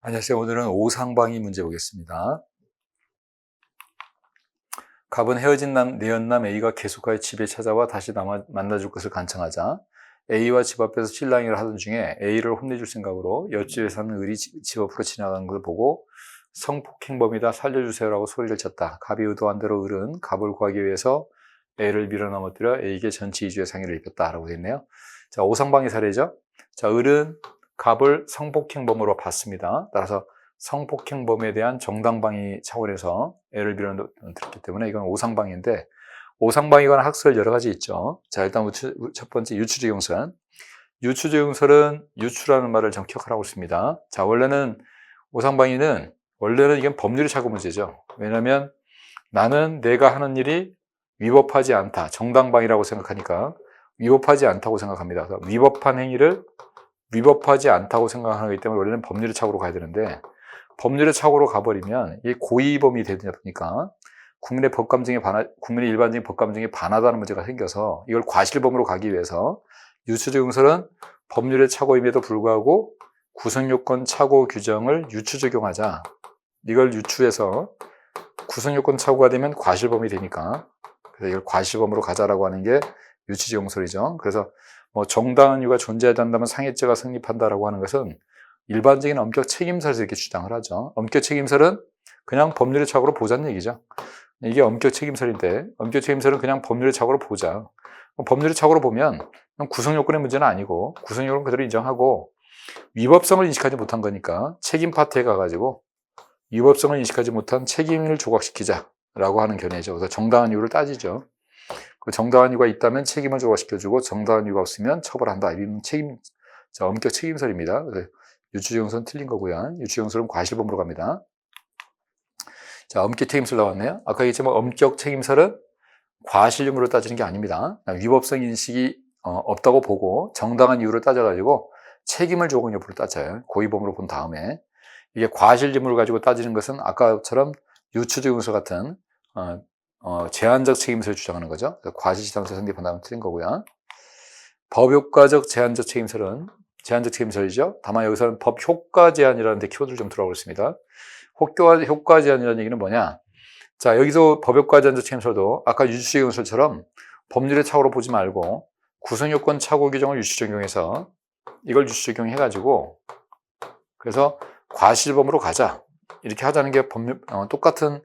안녕하세요. 오늘은 오상방위 문제 보겠습니다. 갑은 헤어진 내연남 A가 계속하여 집에 찾아와 다시 만나줄 것을 간청하자 A와 집 앞에서 실랑이를 하던 중에 A를 혼내줄 생각으로 옆집에 사는 을이 집 앞으로 지나가는 걸 보고 성폭행범이다 살려주세요라고 소리를 쳤다. 갑이 의도한 대로 을은 갑을 구하기 위해서 A를 밀어넘어뜨려 A에게 전치 2주의 상해를 입혔다라고 되어 있네요. 자, 오상방위 사례죠. 자, 을은 갑을 성폭행범으로 봤습니다. 따라서 성폭행범에 대한 정당방위 차원에서 애를 밀어넣었기 때문에 이건 오상방위인데, 오상방위에 관한 학설 여러 가지 있죠. 자, 일단 첫 번째 유추적용설. 유추적용설은 유추라는 말을 좀 기억하라고 했습니다. 자, 원래는 오상방위는 이건 법률의 착오 문제죠. 왜냐하면 나는 내가 하는 일이 위법하지 않다, 정당방위라고 생각하니까 위법하지 않다고 생각합니다. 그래서 위법한 행위를 위법하지 않다고 생각하기 때문에 원래는 법률의 착오로 가야 되는데, 법률의 착오로 가버리면 이게 고의범이 되다 보니까 국민의 일반적인 법감정에 반하다는 문제가 생겨서 이걸 과실범으로 가기 위해서 유추적용설은 법률의 착오임에도 불구하고 구성요건 착오 규정을 유추 적용하자. 이걸 유추해서 구성요건 착오가 되면 과실범이 되니까, 그래서 이걸 과실범으로 가자라고 하는 게 유추적용설이죠. 그래서 정당한 이유가 존재해야 한다면 상해죄가 성립한다라고 하는 것은 일반적인 엄격 책임설에서 이렇게 주장을 하죠. 엄격 책임설은 그냥 법률의 착오로 보자는 얘기죠. 이게 엄격 책임설인데, 엄격 책임설은 그냥 법률의 착오로 보자. 법률의 착오로 보면 구성요건의 문제는 아니고 구성요건 그대로 인정하고 위법성을 인식하지 못한 거니까 책임 파트에 가가지고 위법성을 인식하지 못한 책임을 조각시키자라고 하는 견해죠. 그래서 정당한 이유를 따지죠. 그 정당한 이유가 있다면 책임을 조각시켜주고 정당한 이유가 없으면 처벌한다. 이런 엄격 책임설입니다. 유추적용설은 틀린 거고요. 유추적용설은 과실범으로 갑니다. 자, 엄격 책임설 나왔네요. 아까 얘기했지만 엄격 책임설은 과실범으로 따지는 게 아닙니다. 위법성 인식이 없다고 보고 정당한 이유를 따져가지고 책임을 조건 여부를 따져요. 고의범으로 본 다음에. 이게 과실범을 가지고 따지는 것은 아까처럼 유추적용설 같은 제한적 책임설을 주장하는 거죠. 과실치상설 성립한다면 틀린 거고요. 법효과적 제한적 책임설은 제한적 책임설이죠. 다만 여기서는 법효과 제한이라는 데 키워드를 좀 들어가고 있습니다. 효과 제한이라는 얘기는 뭐냐? 자, 여기서 법효과 제한적 책임설도 아까 유추적용설처럼 법률의 착오로 보지 말고 구성요건 착오 규정을 유추적용해서 이걸 유추적용해가지고 그래서 과실범으로 가자. 이렇게 하자는 게 똑같은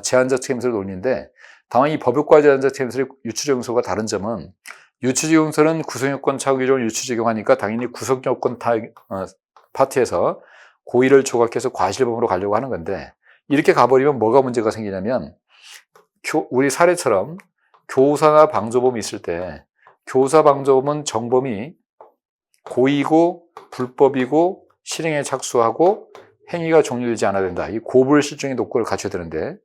제한적 책임설 논리인데, 다만 이 법효과 제한적 책임설이 유추적용설과 다른 점은 유추적용설은 구성요건 착오 규정을 유추적용하니까 당연히 구성요건 파트에서 고의를 조각해서 과실범으로 가려고 하는 건데, 이렇게 가버리면 뭐가 문제가 생기냐면 우리 사례처럼 교사나 방조범이 있을 때 교사 방조범은 정범이 고의고 불법이고 실행에 착수하고 행위가 종료되지 않아야 된다. 이 고불실종의 요건을 갖춰야 되는데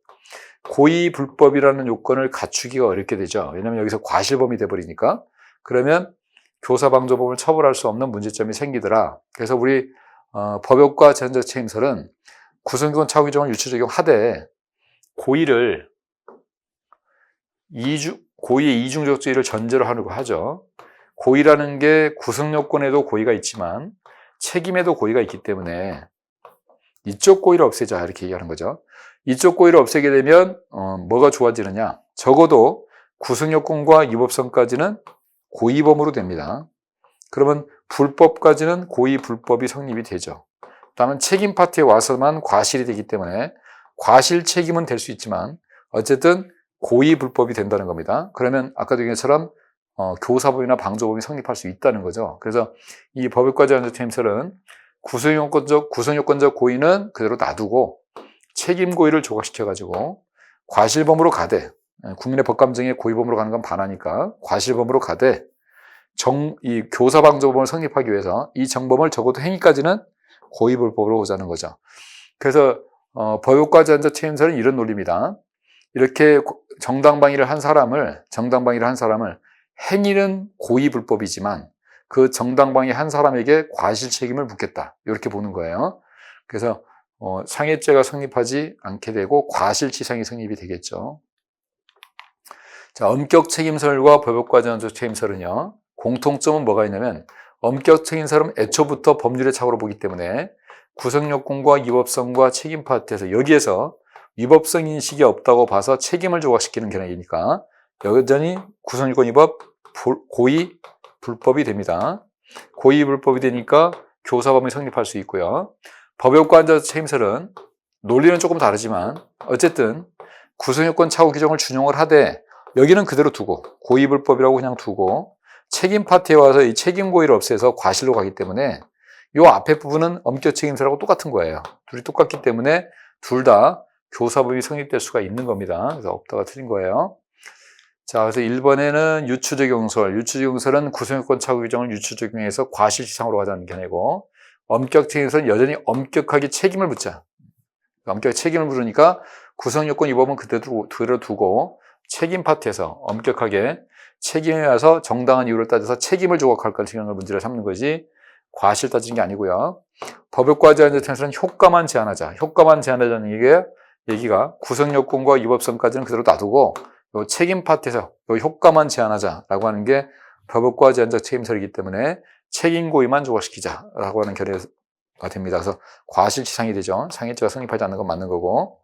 고의 불법이라는 요건을 갖추기가 어렵게 되죠. 왜냐하면 여기서 과실범이 돼버리니까. 그러면 교사방조범을 처벌할 수 없는 문제점이 생기더라. 그래서 우리 법효과 제한적 책임설은 구성요건 착오 규정을 유추 적용하되 고의의 이중적죄를 전제로 하려고 하죠. 고의라는 게 구성요건에도 고의가 있지만 책임에도 고의가 있기 때문에 이쪽 고의를 없애자 이렇게 얘기하는 거죠. 이쪽 고의를 없애게 되면 뭐가 좋아지느냐? 적어도 구성요건과 위법성까지는 고의범으로 됩니다. 그러면 불법까지는 고의 불법이 성립이 되죠. 다만 책임 파트에 와서만 과실이 되기 때문에 과실 책임은 될 수 있지만 어쨌든 고의 불법이 된다는 겁니다. 그러면 아까도 얘기한 것처럼 교사범이나 방조범이 성립할 수 있다는 거죠. 그래서 이 법효과 제한적 책임설은 구성요건적 고의는 그대로 놔두고 책임 고의를 조각시켜가지고 과실범으로 가되, 국민의 법감정에 고의범으로 가는 건 반하니까 과실범으로 가되 이 교사방조범을 성립하기 위해서 이 정범을 적어도 행위까지는 고의불법으로 보자는 거죠. 그래서 법효과 제한적 책임설은 이런 논리입니다. 이렇게 정당방위를 한 사람을 행위는 고의불법이지만 그 정당방위 한 사람에게 과실 책임을 묻겠다. 이렇게 보는 거예요. 그래서 상해죄가 성립하지 않게 되고 과실치상이 성립이 되겠죠. 자, 엄격 책임설과 법효과 제한적 책임설은요, 공통점은 뭐가 있냐면 엄격 책임설은 애초부터 법률의 착오로 보기 때문에 구성요건과 위법성과 책임 파트에서 여기에서 위법성 인식이 없다고 봐서 책임을 조각시키는 견해이니까 여전히 구성요건 위법 고의 불법이 됩니다. 고의 불법이 되니까 교사범위 성립할 수 있고요. 법역관자 책임설은 논리는 조금 다르지만 어쨌든 구성요건 착오 규정을 준용을 하되 여기는 그대로 두고 고의 불법이라고 그냥 두고 책임 파트에 와서 이 책임 고의를 없애서 과실로 가기 때문에 이 앞에 부분은 엄격 책임설하고 똑같은 거예요. 둘이 똑같기 때문에 둘 다 교사범위 성립될 수가 있는 겁니다. 그래서 없다가 틀린 거예요. 자, 그래서 1번에는 유추적용설. 유추적용설은 구성요건 착오 규정을 유추적용해서 과실치상으로 가자는 견해고, 엄격 책임설은 여전히 엄격하게 책임을 묻자. 엄격하게 책임을 물으니까 구성요건 위법은 그대로 두고 책임 파트에서 엄격하게 책임에 와서 정당한 이유를 따져서 책임을 조각할 것을 문제를 삼는 거지 과실 따지는 게 아니고요. 법역과 제한 자체에서는 효과만 제한하자. 효과만 제한하자는 얘기가 구성요건과 위법성까지는 그대로 놔두고 요 책임 파트에서 요 효과만 제한하자라고 하는 게 법역과 제한적 책임설이기 때문에 책임 고의만 조각시키자라고 하는 견해가 됩니다. 그래서 과실치상이 되죠. 상해죄가 성립하지 않는 건 맞는 거고.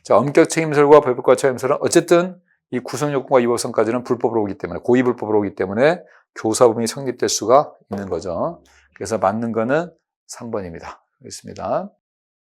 자, 엄격 책임설과 법역과 책임설은 어쨌든 이 구성요건과 위법성까지는 불법으로 오기 때문에 고의 불법으로 오기 때문에 교사범위 성립될 수가 있는 거죠. 그래서 맞는 거는 3번입니다. 알겠습니다.